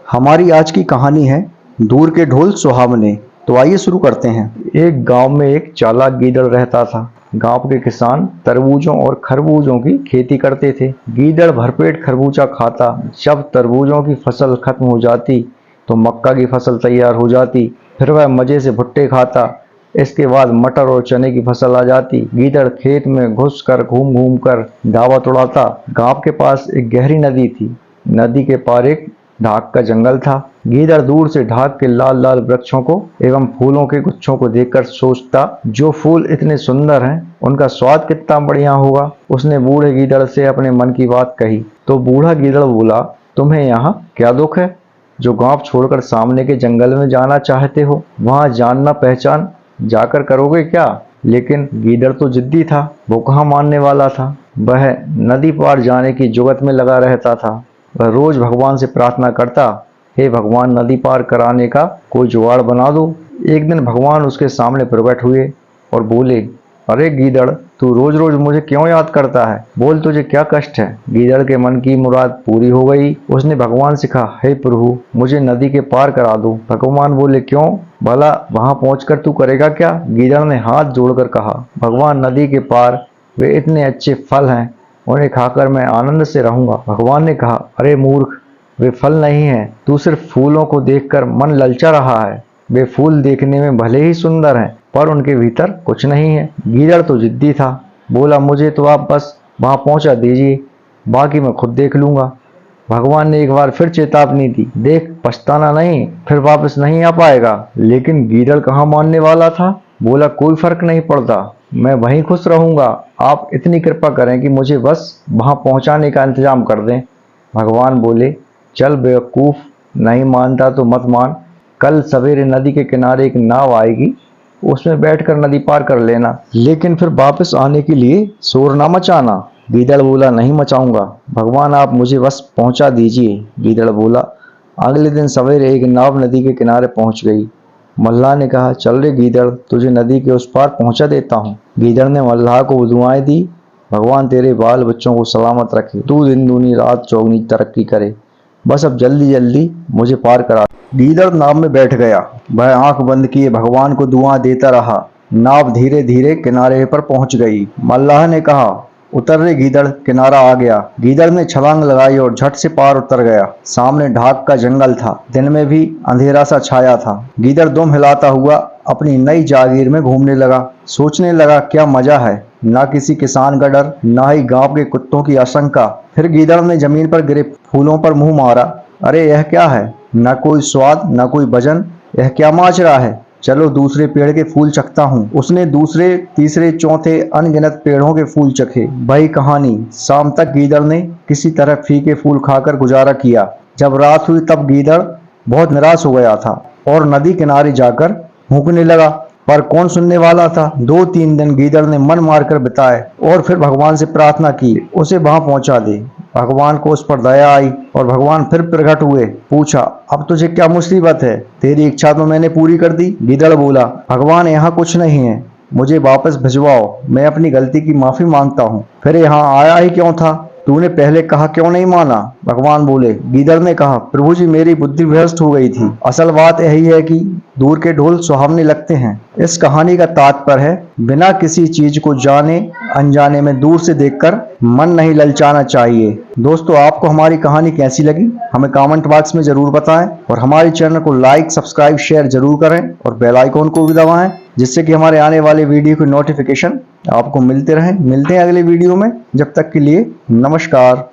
हमारी आज की कहानी है दूर के ढोल सुहावने। तो आइए शुरू करते हैं। एक गांव में एक चालाक गीदड़ रहता था। गांव के किसान तरबूजों और खरबूजों की खेती करते थे। गीदड़ भरपेट खरबूजा खाता। जब तरबूजों की फसल खत्म हो जाती तो मक्का की फसल तैयार हो जाती। फिर वह मजे से भुट्टे खाता। इसके बाद मटर और चने की फसल आ जाती। गीदड़ खेत में घुस कर घूम घूम कर दावत उड़ाता। गांव के पास एक गहरी नदी थी। नदी के पार एक ढाक का जंगल था। गीदड़ दूर से ढाक के लाल लाल वृक्षों को एवं फूलों के गुच्छों को देखकर सोचता, जो फूल इतने सुंदर हैं उनका स्वाद कितना बढ़िया होगा। उसने बूढ़े गीदड़ से अपने मन की बात कही तो बूढ़ा गीदड़ बोला, तुम्हें यहाँ क्या दुख है जो गांव छोड़कर सामने के जंगल में जाना चाहते हो? वहां जानना पहचान जाकर करोगे क्या? लेकिन गीदड़ तो जिद्दी था, वो कहाँ मानने वाला था। वह नदी पार जाने की जुगत में लगा रहता था। वह रोज भगवान से प्रार्थना करता, हे भगवान, नदी पार कराने का कोई जुगाड़ बना दो। एक दिन भगवान उसके सामने प्रकट हुए और बोले, अरे गीदड़, तू रोज रोज मुझे क्यों याद करता है? बोल, तुझे क्या कष्ट है? गीदड़ के मन की मुराद पूरी हो गई। उसने भगवान से कहा, हे प्रभु, मुझे नदी के पार करा दो। भगवान बोले, क्यों भला, वहां पहुंचकर तू करेगा क्या? गीदड़ ने हाथ जोड़कर कहा, भगवान, नदी के पार वे इतने अच्छे फल हैं, उन्हें खाकर मैं आनंद से रहूंगा। भगवान ने कहा, अरे मूर्ख, वे फल नहीं हैं, तू सिर्फ फूलों को देखकर मन ललचा रहा है। वे फूल देखने में भले ही सुंदर हैं, पर उनके भीतर कुछ नहीं है। गीदड़ तो जिद्दी था, बोला, मुझे तो आप बस वहां पहुंचा दीजिए, बाकी मैं खुद देख लूंगा। भगवान ने एक बार फिर चेतावनी दी, देख, पछताना नहीं, फिर वापस नहीं आ पाएगा। लेकिन गीदड़ कहाँ मानने वाला था। बोला, कोई फर्क नहीं पड़ता, मैं वहीं खुश रहूंगा। आप इतनी कृपा करें कि मुझे बस वहां पहुंचाने का इंतजाम कर दें। भगवान बोले, चल बेवकूफ, नहीं मानता तो मत मान। कल सवेरे नदी के किनारे एक नाव आएगी, उसमें बैठकर नदी पार कर लेना, लेकिन फिर वापस आने के लिए शोर ना मचाना। गीदड़ बोला, नहीं मचाऊंगा, भगवान आप मुझे बस पहुंचा दीजिए। गीदड़ बोला। अगले दिन सवेरे एक नाव नदी के किनारे पहुंच गई। मल्लाह ने कहा, चल रे गीदड़, तुझे नदी के उस पार पहुंचा देता हूँ। गीदड़ ने मल्लाह को दुआएं दी, भगवान तेरे बाल बच्चों को सलामत रखे, तू दिन दूनी रात चौगनी तरक्की करे, बस अब जल्दी जल्दी मुझे पार करा। गीदड़ नाव में बैठ गया। वह आंख बंद किए भगवान को दुआ देता रहा। नाव धीरे धीरे किनारे पर पहुंच गई। मल्लाह ने कहा, उतर रे गीदड़, किनारा आ गया। गीदड़ ने छलांग लगाई और झट से पार उतर गया। सामने ढाक का जंगल था। दिन में भी अंधेरा सा छाया था। गीदड़ दुम हिलाता हुआ अपनी नई जागीर में घूमने लगा। सोचने लगा, क्या मजा है, ना किसी किसान का डर, ना ही गांव के कुत्तों की आशंका। फिर गीदड़ ने जमीन पर गिरे फूलों पर मुंह मारा। अरे यह क्या है, न कोई स्वाद न कोई भजन, यह क्या माजरा है। चलो दूसरे पेड़ के फूल चखता हूँ। उसने दूसरे तीसरे चौथे अनगिनत पेड़ों के फूल चखे। वही कहानी, शाम तक गीदड़ ने किसी तरह फीके फूल खाकर गुजारा किया। जब रात हुई तब गीदड़ बहुत निराश हो गया था और नदी किनारे जाकर भूखने लगा, पर कौन सुनने वाला था। 2-3 दिन गीदड़ ने मन मारकर बिताए और फिर भगवान से प्रार्थना की, उसे वहां पहुंचा दे। भगवान को उस पर दया आई और भगवान फिर प्रकट हुए। पूछा, अब तुझे क्या मुसीबत है? तेरी इच्छा तो मैंने पूरी कर दी। गीदड़ बोला, भगवान, यहाँ कुछ नहीं है, मुझे वापस भिजवाओ, मैं अपनी गलती की माफी मांगता हूँ। फिर यहाँ आया ही क्यों था? तूने पहले कहा क्यों नहीं माना? भगवान बोले। गीदड़ ने कहा, प्रभु जी, मेरी बुद्धि भ्रष्ट हो गई थी। असल बात यही है कि दूर के ढोल सुहावने लगते हैं। इस कहानी का तात्पर्य है, बिना किसी चीज को जाने अनजाने में दूर से देखकर मन नहीं ललचाना चाहिए। दोस्तों, आपको हमारी कहानी कैसी लगी हमें कमेंट बॉक्स में जरूर बताएं और हमारे चैनल को लाइक, सब्सक्राइब, शेयर जरूर करें और बेल आइकॉन को भी दबाएं, जिससे कि हमारे आने वाले वीडियो की नोटिफिकेशन आपको मिलते रहे। मिलते हैं अगले वीडियो में, जब तक के लिए नमस्कार।